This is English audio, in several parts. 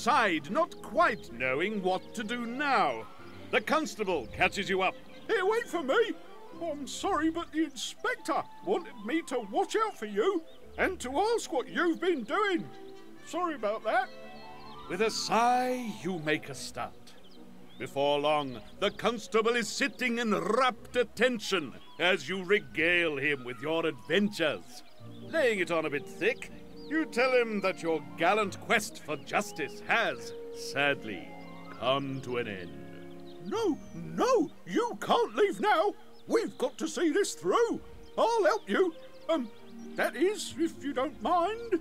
outside, not quite knowing what to do now. The constable catches you up. Here, wait for me. I'm sorry, but the inspector wanted me to watch out for you and to ask what you've been doing. Sorry about that. With a sigh, you make a start. Before long, the constable is sitting in rapt attention as you regale him with your adventures. Laying it on a bit thick, you tell him that your gallant quest for justice has, sadly, come to an end. No, you can't leave now. We've got to see this through. I'll help you. That is, if you don't mind.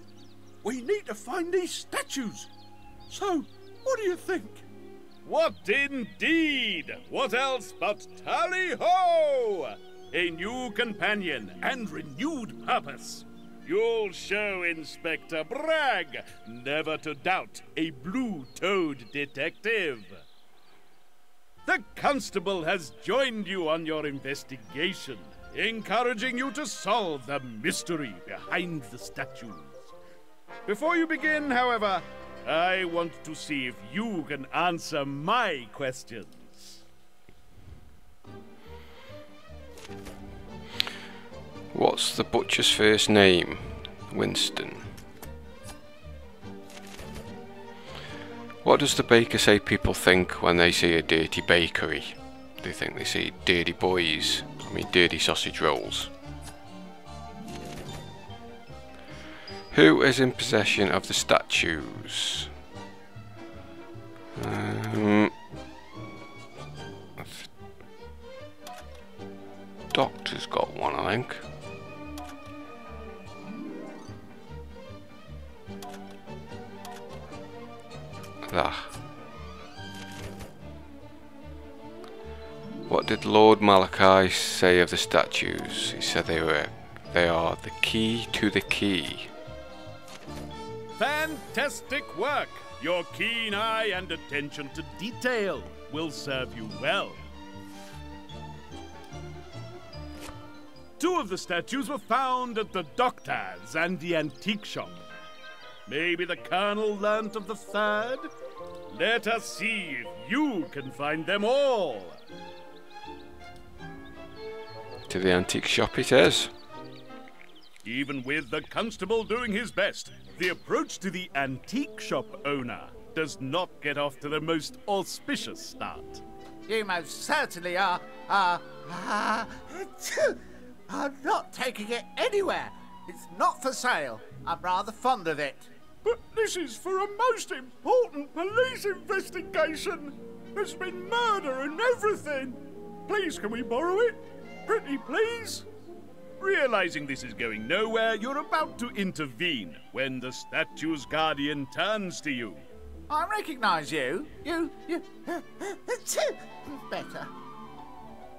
We need to find these statues. So, what do you think? What indeed? What else but tally-ho! A new companion and renewed purpose. You'll show Inspector Bragg never to doubt a blue-toed detective. The constable has joined you on your investigation, encouraging you to solve the mystery behind the statues. Before you begin, however, I want to see if you can answer my questions. What's the butcher's first name? Winston. What does the baker say people think when they see a dirty bakery? They think they see dirty boys. I mean dirty sausage rolls. Who is in possession of the statues? Doctor's got one, I think. What did Lord Malachi say of the statues? He said they are the key to the key. Fantastic work! Your keen eye and attention to detail will serve you well. 2 of the statues were found at the doctor's and the antique shop. Maybe the Colonel learnt of the 3rd? Let us see if you can find them all. To the antique shop it is. Even with the constable doing his best, the approach to the antique shop owner does not get off to the most auspicious start. You most certainly are not taking it anywhere. It's not for sale. I'm rather fond of it. But this is for a most important police investigation. There's been murder and everything. Please, can we borrow it? Pretty please? Realizing this is going nowhere, you're about to intervene when the statue's guardian turns to you. I recognise you. You better.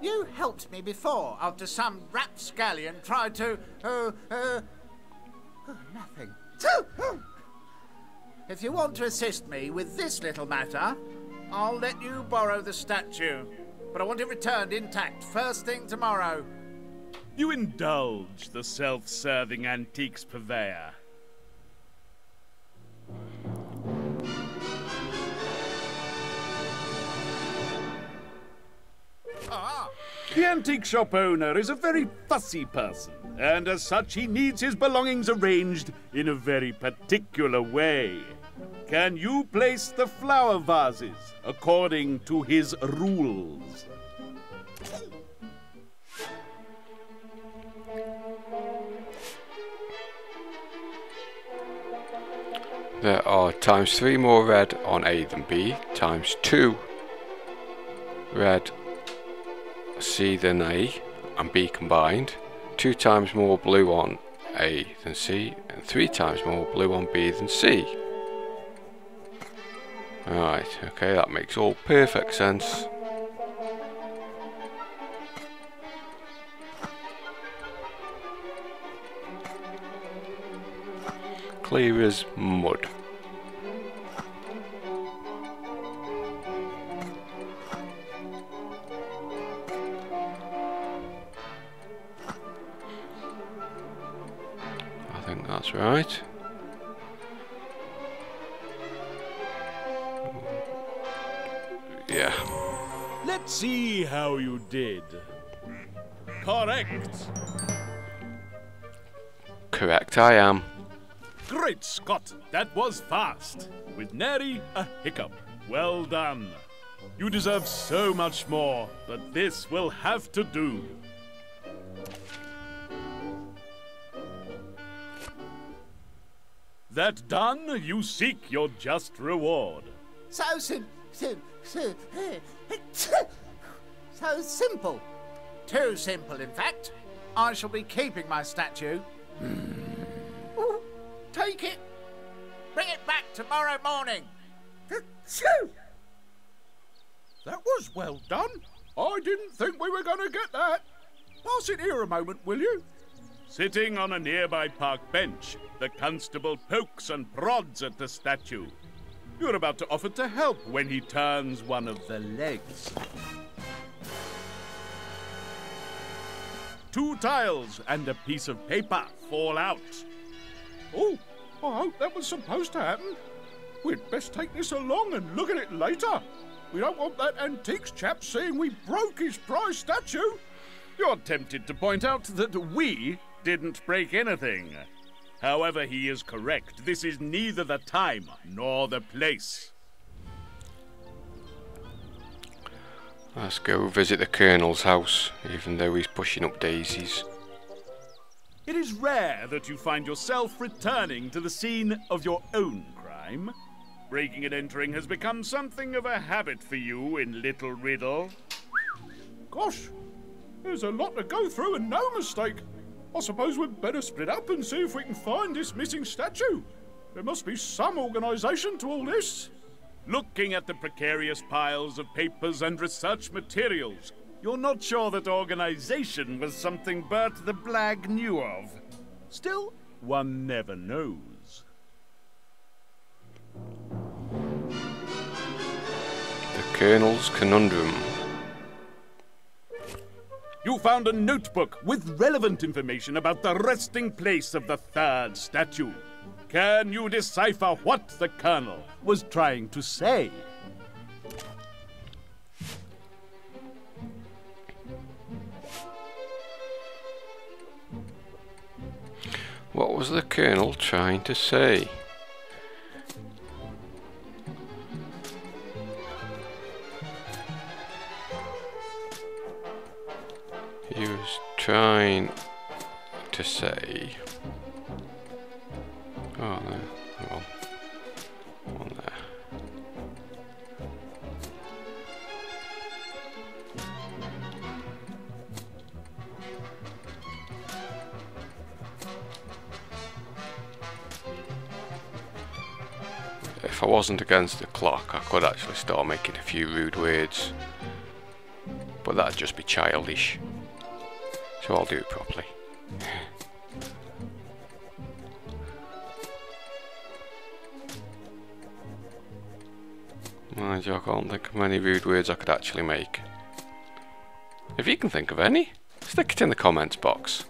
You helped me before after some rapscallion tried to, nothing. If you want to assist me with this little matter, I'll let you borrow the statue. But I want it returned intact first thing tomorrow. You indulge the self-serving antiques purveyor. The antique shop owner is a very fussy person, and as such he needs his belongings arranged in a very particular way. Can you place the flower vases according to his rules? There are ×3 more red on A than B, ×2 red C than A and B combined, 2 times more blue on A than C, and 3 times more blue on B than C. Alright, okay, that makes all perfect sense. Clear as mud. I think that's right. easier. Let's see how you did. Correct. Correct, I am. Great Scott, that was fast. With nary a hiccup. Well done. You deserve so much more, but this will have to do. That done, you seek your just reward. So simple. Too simple, in fact. I shall be keeping my statue. Take it. Bring it back tomorrow morning. That was well done. I didn't think we were going to get that. Pass it here a moment, will you? Sitting on a nearby park bench, the constable pokes and prods at the statue. You're about to offer to help when he turns one of the legs. 2 tiles and a piece of paper fall out. Oh, I hope that was supposed to happen. We'd best take this along and look at it later. We don't want that antiques chap seeing we broke his prize statue. You're tempted to point out that we didn't break anything. However, he is correct. This is neither the time nor the place. Let's go visit the Colonel's house, even though he's pushing up daisies. It is rare that you find yourself returning to the scene of your own crime. Breaking and entering has become something of a habit for you in Little Riddle. Gosh, there's a lot to go through and no mistake. I suppose we'd better split up and see if we can find this missing statue. There must be some organisation to all this. Looking at the precarious piles of papers and research materials, you're not sure that organisation was something Bert the Blag knew of. Still, one never knows. The Colonel's Conundrum. You found a notebook with relevant information about the resting place of the 3rd statue. Can you decipher what the Colonel was trying to say? What was the Colonel trying to say? He was trying to say... Oh, there. Oh, one there. If I wasn't against the clock, I could actually start making a few rude words. But that'd just be childish. So I'll do it properly. Mind you, I can't think of many rude words I could actually make. If you can think of any, stick it in the comments box.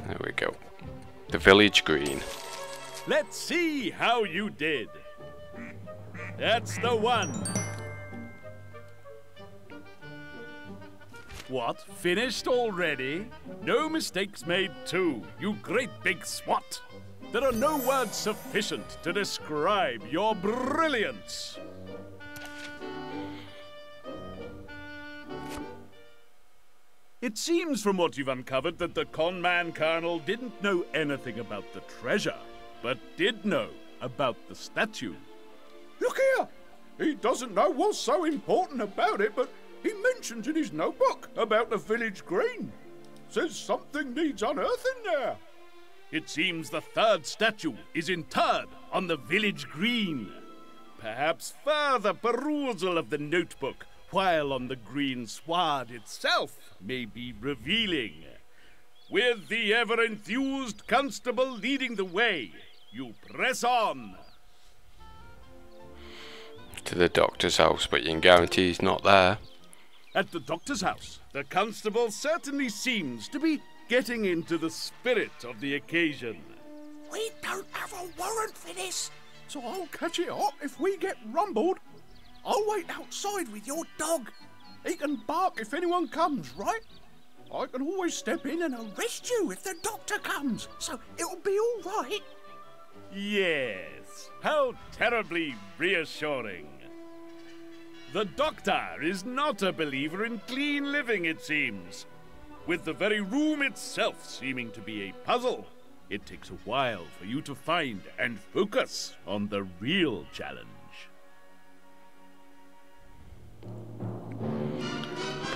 There we go. The village green. Let's see how you did. That's the one. What? Finished already? No mistakes made too, you great big swat. There are no words sufficient to describe your brilliance. It seems from what you've uncovered that the con man Colonel didn't know anything about the treasure, but did know about the statue. Look here! He doesn't know what's so important about it, but he mentions in his notebook about the village green. Says something needs unearthing there. It seems the 3rd statue is interred on the village green. Perhaps further perusal of the notebook while on the green sward itself may be revealing. With the ever-enthused constable leading the way, you press on. To the doctor's house, but you can guarantee he's not there. At the doctor's house, the constable certainly seems to be getting into the spirit of the occasion. We don't have a warrant for this. So I'll catch it hot if we get rumbled. I'll wait outside with your dog. He can bark if anyone comes, right? I can always step in and arrest you if the doctor comes, so it'll be all right. Yes, how terribly reassuring. The doctor is not a believer in clean living, it seems. With the very room itself seeming to be a puzzle, it takes a while for you to find and focus on the real challenge.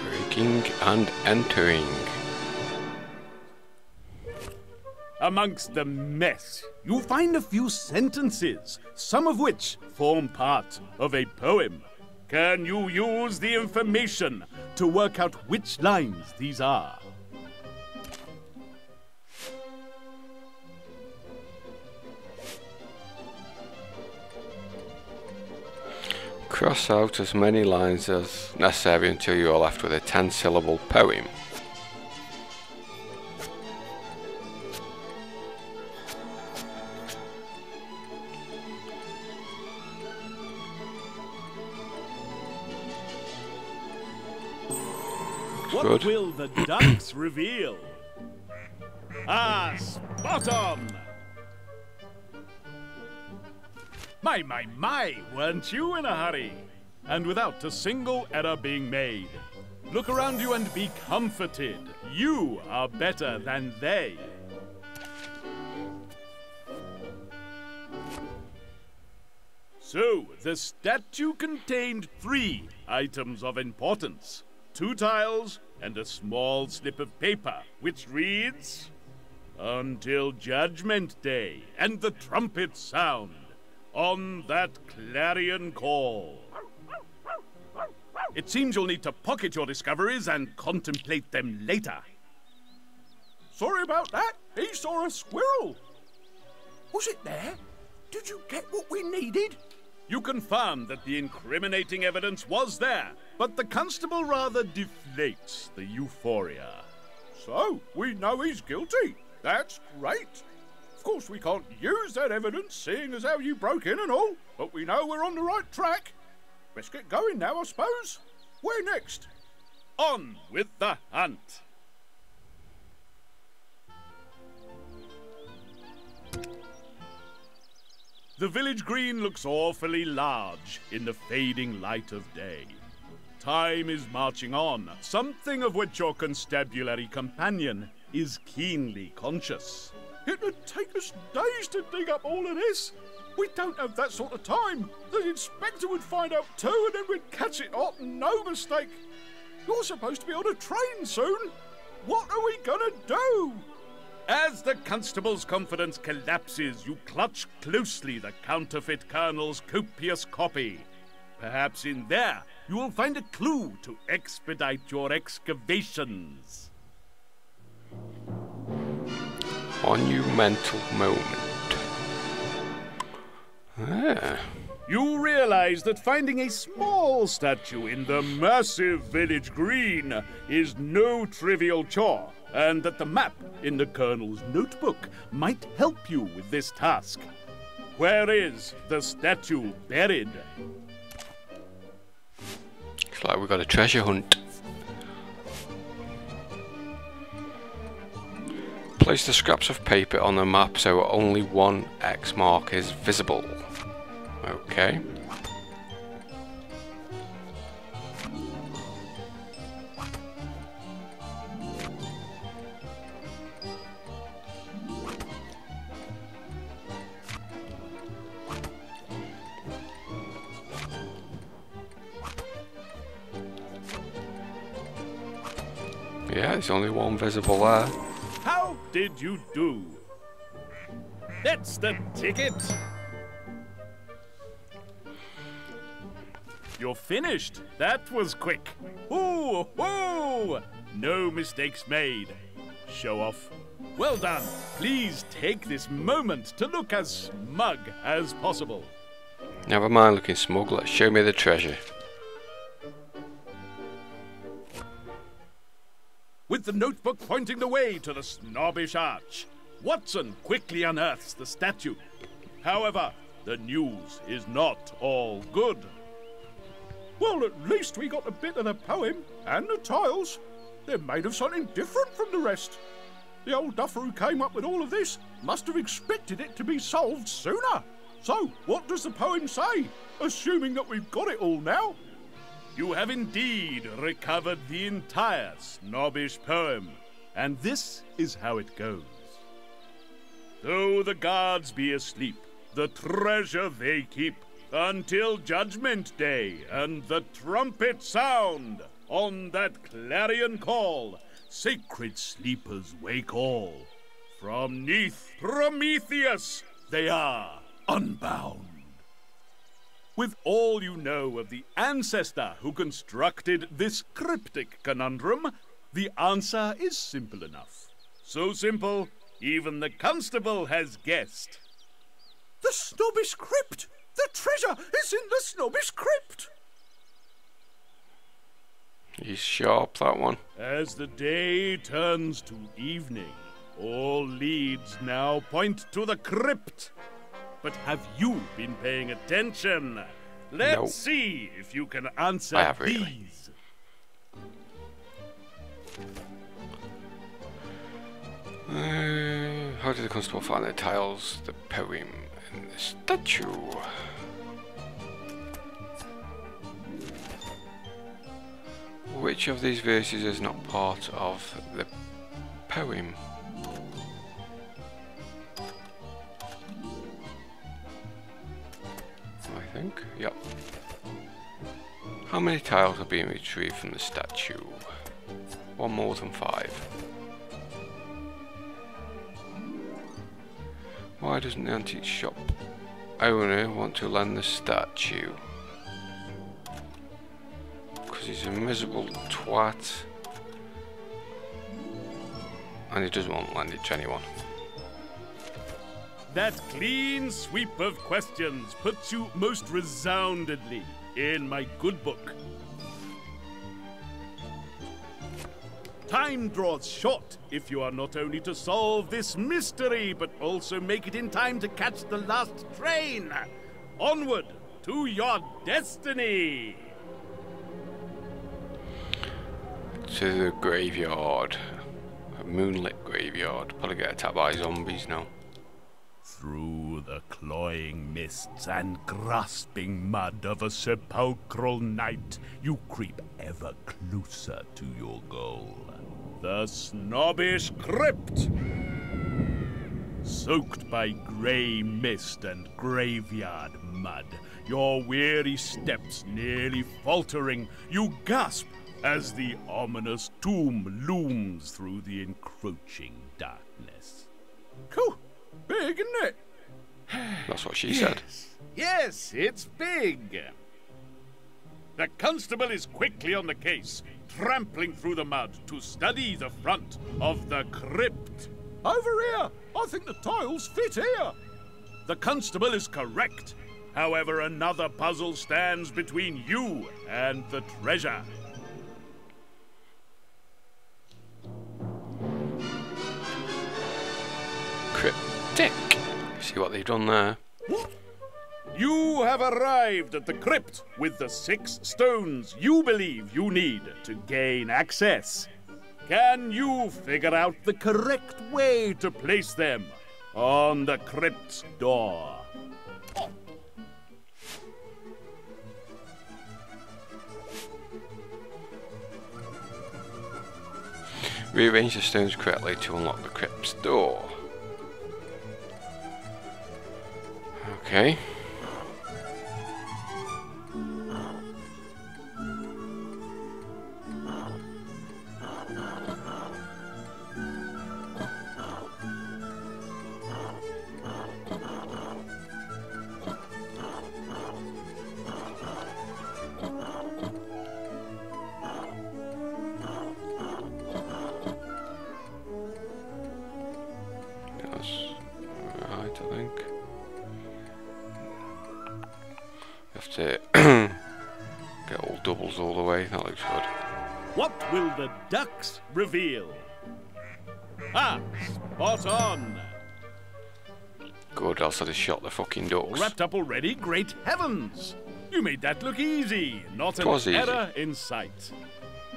Breaking and entering. Amongst the mess, you find a few sentences, some of which form part of a poem. Can you use the information to work out which lines these are? Cross out as many lines as necessary until you are left with a 10-syllable poem. What Good. will the ducks reveal? Ah, spot on! My, weren't you in a hurry? And without a single error being made. Look around you and be comforted. You are better than they. So, the statue contained 3 items of importance. 2 tiles and a small slip of paper, which reads, "Until Judgment Day and the trumpets sound on that clarion call." It seems you'll need to pocket your discoveries and contemplate them later. Sorry about that. He saw a squirrel. Was it there? Did you get what we needed? You confirmed that the incriminating evidence was there, but the constable rather deflates the euphoria. So, we know he's guilty. That's great. Of course, we can't use that evidence, seeing as how you broke in and all, but we know we're on the right track. Let's get going now, I suppose. Where next? On with the hunt! The village green looks awfully large in the fading light of day. Time is marching on, something of which your constabulary companion is keenly conscious. It'd take us days to dig up all of this. We don't have that sort of time. The inspector would find out too, and then we'd catch it hot, no mistake. You're supposed to be on a train soon. What are we gonna do? As the constable's confidence collapses, you clutch closely the counterfeit colonel's copious copy. Perhaps in there you will find a clue to expedite your excavations. Monumental moment. Ah. You realize that finding a small statue in the massive village green is no trivial chore, and that the map in the colonel's notebook might help you with this task. Where is the statue buried? Looks like we've got a treasure hunt. Place the scraps of paper on the map so only one X mark is visible. Okay. Yeah, there's only one visible there. How did you do? That's the ticket! You're finished. That was quick. Ooh, ooh! No mistakes made. Show off. Well done. Please take this moment to look as smug as possible. Never mind looking smug, let's show me the treasure. With the notebook pointing the way to the snobbish arch, Watson quickly unearths the statue. However, the news is not all good. Well, at least we got a bit of the poem and the tiles. They're made of something different from the rest. The old duffer who came up with all of this must have expected it to be solved sooner. So, what does the poem say, assuming that we've got it all now? You have indeed recovered the entire snobbish poem, and this is how it goes. Though the gods be asleep, the treasure they keep, until Judgment Day and the trumpet sound. On that clarion call, sacred sleepers wake all. From 'neath Prometheus, they are unbound. With all you know of the ancestor who constructed this cryptic conundrum, the answer is simple enough. So simple, even the constable has guessed. The snobbish crypt! The treasure is in the snobbish crypt! He's sharp, that one. As the day turns to evening, all leads now point to the crypt. But have you been paying attention? Let's see if you can answer I have really. these. How did the constable find the tiles, the poem, and the statue? Which of these verses is not part of the poem? I think, yep. How many tiles are being retrieved from the statue? One more than 5. Why doesn't the antique shop owner want to lend the statue? Because he's a miserable twat and he doesn't want to lend it to anyone. That clean sweep of questions puts you most resoundingly in my good book. Time draws short if you are not only to solve this mystery, but also make it in time to catch the last train. Onward to your destiny. To the graveyard. A moonlit graveyard. Probably get attacked by zombies now. Through the cloying mists and grasping mud of a sepulchral night, you creep ever closer to your goal. The snobbish crypt! Soaked by grey mist and graveyard mud, your weary steps nearly faltering, you gasp as the ominous tomb looms through the encroaching darkness. Cool. Big, isn't it? That's what she said. Yes, it's big. The constable is quickly on the case, trampling through the mud to study the front of the crypt. Over here! I think the tiles fit here! The constable is correct. However, another puzzle stands between you and the treasure. Cryptic. See what they've done there. You have arrived at the crypt with the 6 stones you believe you need to gain access. Can you figure out the correct way to place them on the crypt's door? Rearrange the stones correctly to unlock the crypt's door. Okay. That's right, I think. Have to get all doubles all the way. That looks good. What will the ducks reveal? Ah, spot on. Good, else I'd have shot the fucking ducks. Wrapped up already? Great heavens! You made that look easy. Not an error in sight.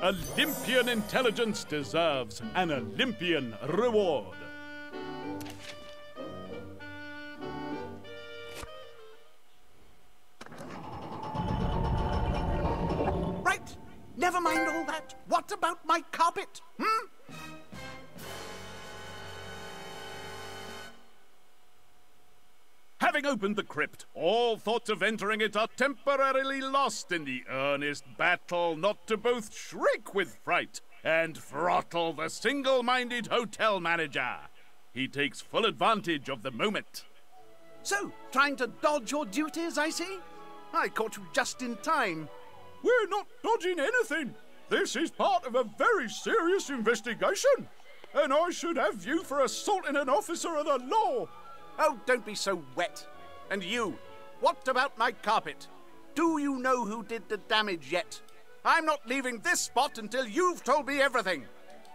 Olympian intelligence deserves an Olympian reward. Right, never mind all that. What about my carpet? Having opened the crypt, all thoughts of entering it are temporarily lost in the earnest battle not to both shriek with fright and throttle the single-minded hotel manager. He takes full advantage of the moment. So, trying to dodge your duties, I see? I caught you just in time. We're not dodging anything. This is part of a very serious investigation. And I should have you for assaulting an officer of the law. Oh, don't be so wet. And you, what about my carpet? Do you know who did the damage yet? I'm not leaving this spot until you've told me everything.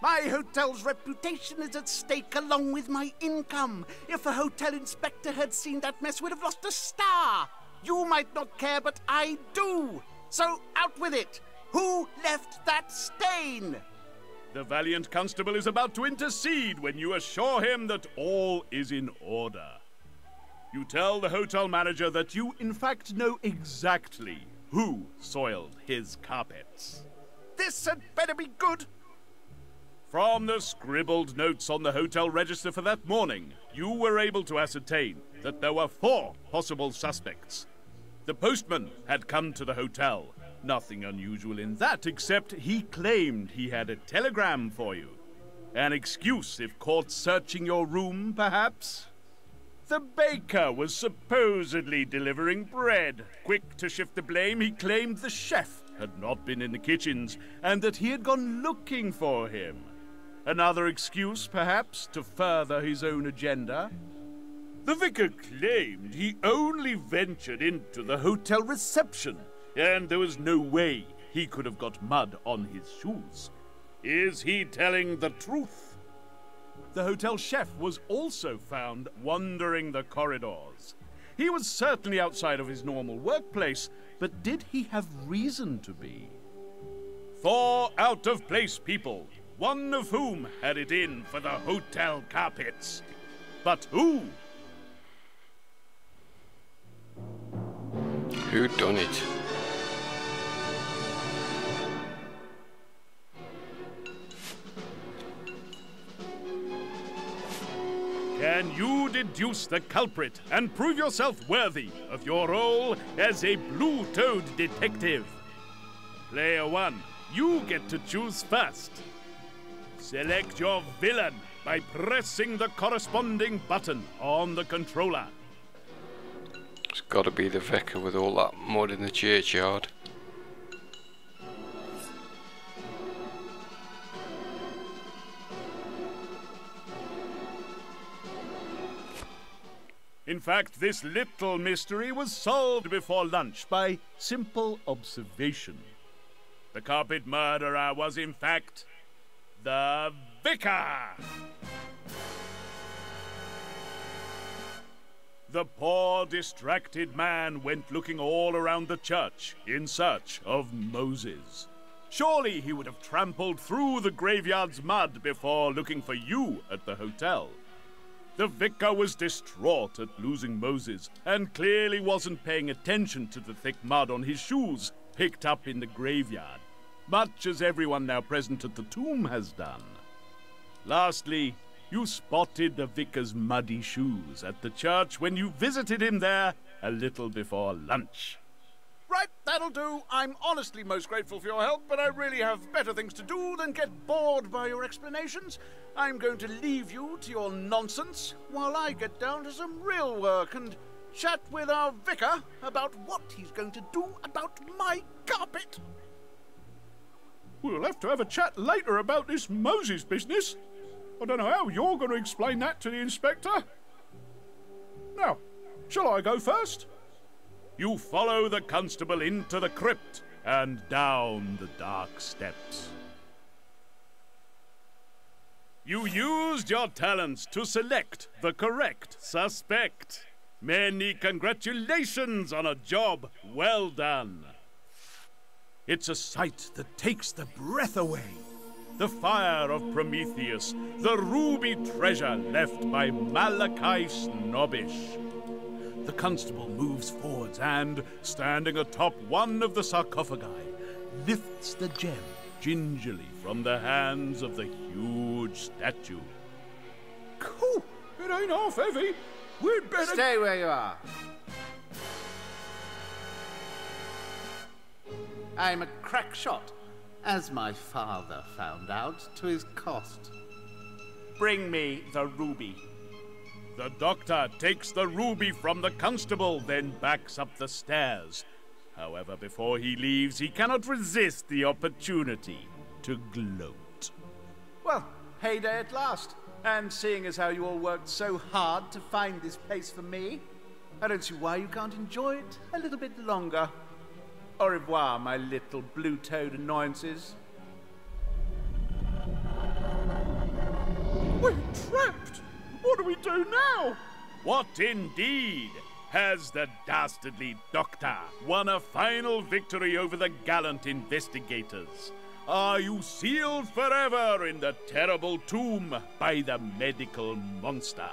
My hotel's reputation is at stake along with my income. If the hotel inspector had seen that mess, we'd have lost a star. You might not care, but I do. So out with it. Who left that stain? The valiant constable is about to intercede when you assure him that all is in order. You tell the hotel manager that you in fact know exactly who soiled his carpets. This had better be good. From the scribbled notes on the hotel register for that morning, you were able to ascertain that there were 4 possible suspects. The postman had come to the hotel. Nothing unusual in that, except he claimed he had a telegram for you. An excuse if caught searching your room, perhaps? The baker was supposedly delivering bread. Quick to shift the blame, he claimed the chef had not been in the kitchens and that he had gone looking for him. Another excuse, perhaps, to further his own agenda? The vicar claimed he only ventured into the hotel reception, and there was no way he could have got mud on his shoes. Is he telling the truth? The hotel chef was also found wandering the corridors. He was certainly outside of his normal workplace, but did he have reason to be? 4 out-of-place people, one of whom had it in for the hotel carpets. But who? Who done it? Can you deduce the culprit and prove yourself worthy of your role as a blue-toed detective? Player 1, you get to choose first. Select your villain by pressing the corresponding button on the controller. It's got to be the vicar with all that mud in the churchyard. In fact, this little mystery was solved before lunch by simple observation. The carpet murderer was, in fact, the vicar! The poor, distracted man went looking all around the church in search of Moses. Surely he would have trampled through the graveyard's mud before looking for you at the hotel. The vicar was distraught at losing Moses and clearly wasn't paying attention to the thick mud on his shoes picked up in the graveyard, much as everyone now present at the tomb has done. Lastly, you spotted the vicar's muddy shoes at the church when you visited him there a little before lunch. Right, that'll do. I'm honestly most grateful for your help, but I really have better things to do than get bored by your explanations. I'm going to leave you to your nonsense while I get down to some real work and chat with our vicar about what he's going to do about my carpet. We'll have to have a chat later about this Moses business. I don't know how you're going to explain that to the inspector. Now, shall I go first? You follow the constable into the crypt and down the dark steps. You used your talents to select the correct suspect. Many congratulations on a job well done. It's a sight that takes the breath away. The fire of Prometheus, the ruby treasure left by Malachi Snobbish. The constable moves forwards and, standing atop one of the sarcophagi, lifts the gem gingerly from the hands of the huge statue. Cool. It ain't half heavy. We'd better... Stay where you are. I'm a crack shot, as my father found out to his cost. Bring me the ruby. The doctor takes the ruby from the constable, then backs up the stairs. However, before he leaves, he cannot resist the opportunity to gloat. Well, heyday at last. And seeing as how you all worked so hard to find this place for me, I don't see why you can't enjoy it a little bit longer. Au revoir, my little blue-toed annoyances. We're trapped! What do we do now? What indeed? Has the dastardly doctor won a final victory over the gallant investigators? Are you sealed forever in the terrible tomb by the medical monster?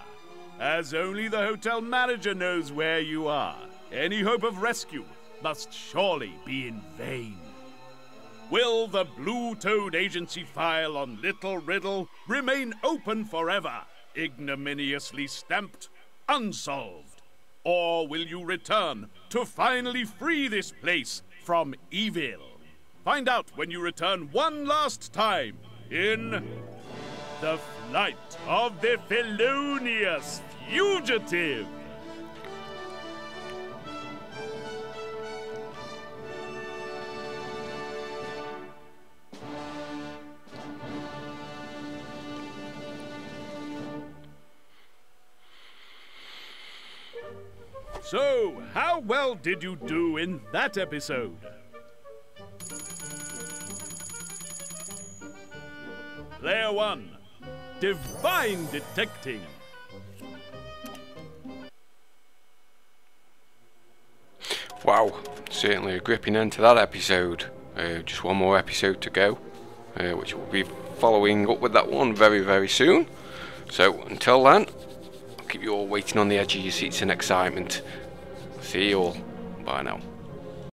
As only the hotel manager knows where you are, any hope of rescue must surely be in vain. Will the Blue Toad Agency file on Little Riddle remain open forever, ignominiously stamped unsolved? Or will you return to finally free this place from evil? Find out when you return one last time in The Flight of the Felonious Fugitive. So, how well did you do in that episode? Player 1, Divine Detecting. Wow, certainly a gripping end to that episode. Just one more episode to go, which will be following up with that one very, very soon. So, until then, I'll keep you all waiting on the edge of your seats in excitement. See you all. Bye now.